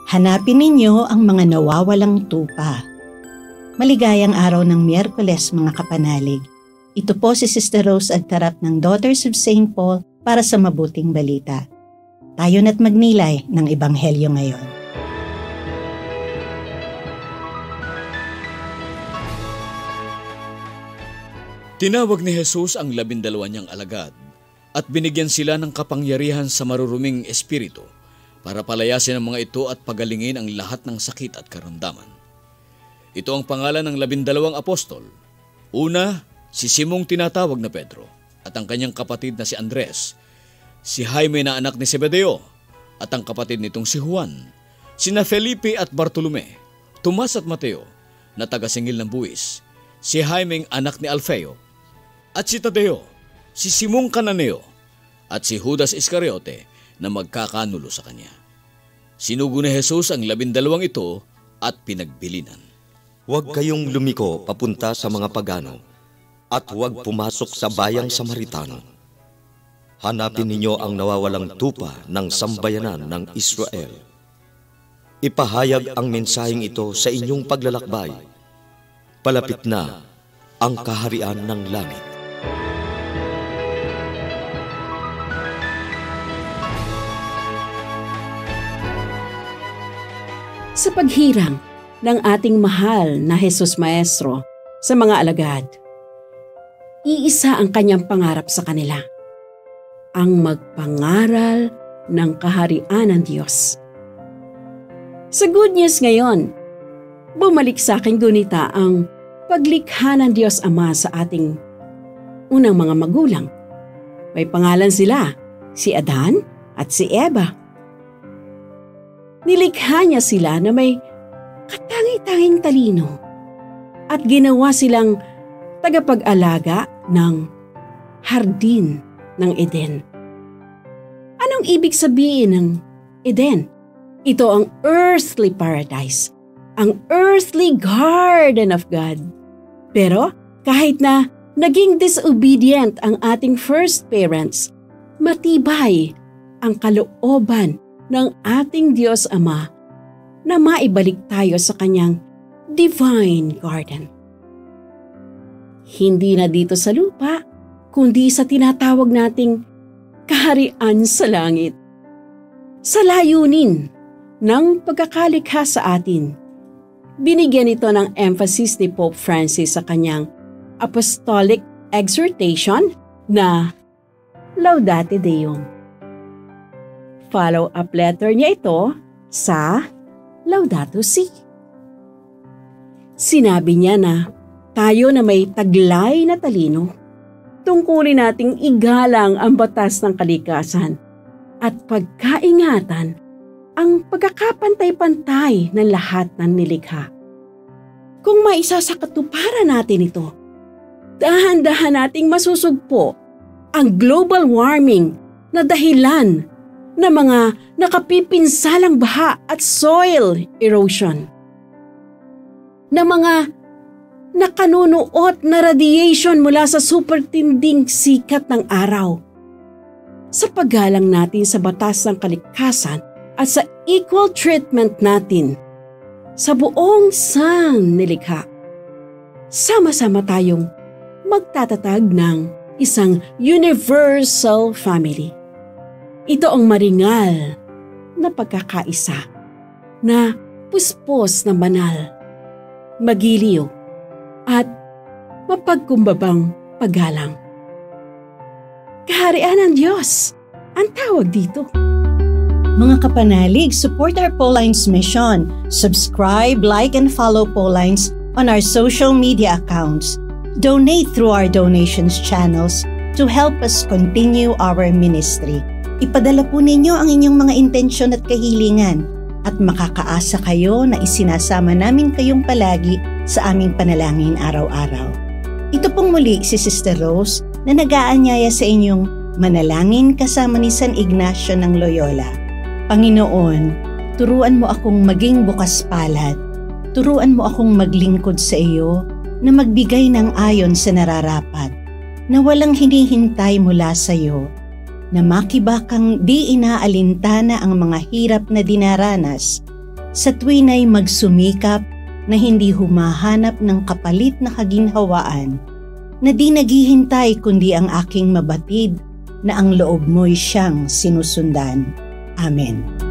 Hanapin ninyo ang mga nawawalang tupa. Maligayang araw ng Miyerkules, mga kapanalig. Ito po si Sister Rose Agtarap ng Daughters of St. Paul para sa mabuting balita. Tayo na't magnilay ng Ebanghelyo ngayon. Tinawag ni Jesus ang 12 niyang alagad at binigyan sila ng kapangyarihan sa maruruming espiritu para palayasin ang mga ito at pagalingin ang lahat ng sakit at karamdaman. Ito ang pangalan ng 12 apostol. Una, si Simong tinatawag na Pedro at ang kanyang kapatid na si Andres, si Jaime na anak ni Zebedeo at ang kapatid nitong si Juan, sina Felipe at Bartolome, Tomas at Mateo na taga-singil ng buwis, si Jaime anak ni Alfeo, at si Tadeo, si Simong Cananeo, at si Judas Iscariote na magkakanulo sa kanya. Sinugo ni Jesus ang 12 ito at pinagbilinan. Huwag kayong lumiko papunta sa mga pagano at huwag pumasok sa bayang Samaritano. Hanapin ninyo ang nawawalang tupa ng sambayanan ng Israel. Ipahayag ang mensaheng ito sa inyong paglalakbay. Palapit na ang kaharian ng langit. Sa paghirang ng ating mahal na Jesus Maestro sa mga alagad, iisa ang kanyang pangarap sa kanila, ang magpangaral ng kaharian ng Diyos. Sa Good News ngayon, bumalik sa aking gunita ang paglikha ng Diyos Ama sa ating unang mga magulang. May pangalan sila, si Adan at si Eva. Nilikha niya sila na may katangi-tanging talino at ginawa silang tagapag-alaga ng hardin ng Eden. Anong ibig sabihin ng Eden? Ito ang earthly paradise, ang earthly garden of God. Pero kahit na naging disobedient ang ating first parents, matibay ang kalooban ng ating Diyos Ama na maibalik tayo sa kanyang divine garden. Hindi na dito sa lupa, kundi sa tinatawag nating kaharian sa langit. Sa layunin ng pagkakalikha sa atin, binigyan ito ng emphasis ni Pope Francis sa kanyang apostolic exhortation na Laudate Deum. Follow-up letter niya ito sa Laudato Si. Sinabi niya na tayo na may taglay na talino, tungkulin nating igalang ang batas ng kalikasan at pagkaingatan ang pagkakapantay-pantay ng lahat ng nilikha. Kung maisa sa katuparan natin ito, dahan-dahan nating masusugpo ang global warming na dahilan na mga nakapipinsalang baha at soil erosion, na mga nakanunuot na radiation mula sa supertinding sikat ng araw. Sa paggalang natin sa batas ng kalikasan at sa equal treatment natin sa buong sanlilikha, sama-sama tayong magtatatag ng isang universal family. Ito ang maringal na pagkakaisa na puspos na banal, magiliw at mapagkumbabang paggalang. Kaharian ng Diyos ang tawag dito. Mga kapanalig, support our Paulines mission. Subscribe, like, and follow Paulines on our social media accounts. Donate through our donations channels to help us continue our ministry. Ipadala po ninyo ang inyong mga intensyon at kahilingan at makakaasa kayo na isinasama namin kayong palagi sa aming panalangin araw-araw. Ito pong muli si Sister Rose na nag-aanyaya sa inyong manalangin kasama ni San Ignacio ng Loyola. Panginoon, turuan mo akong maging bukas palad. Turuan mo akong maglingkod sa iyo na magbigay ng ayon sa nararapat, na walang hinihintay mula sa iyo, na makibakang di inaalintana ang mga hirap na dinaranas, sa tuwin ay magsumikap na hindi humahanap ng kapalit na kaginhawaan, na di naghihintay kundi ang aking mabatid na ang loob mo'y siyang sinusundan. Amen.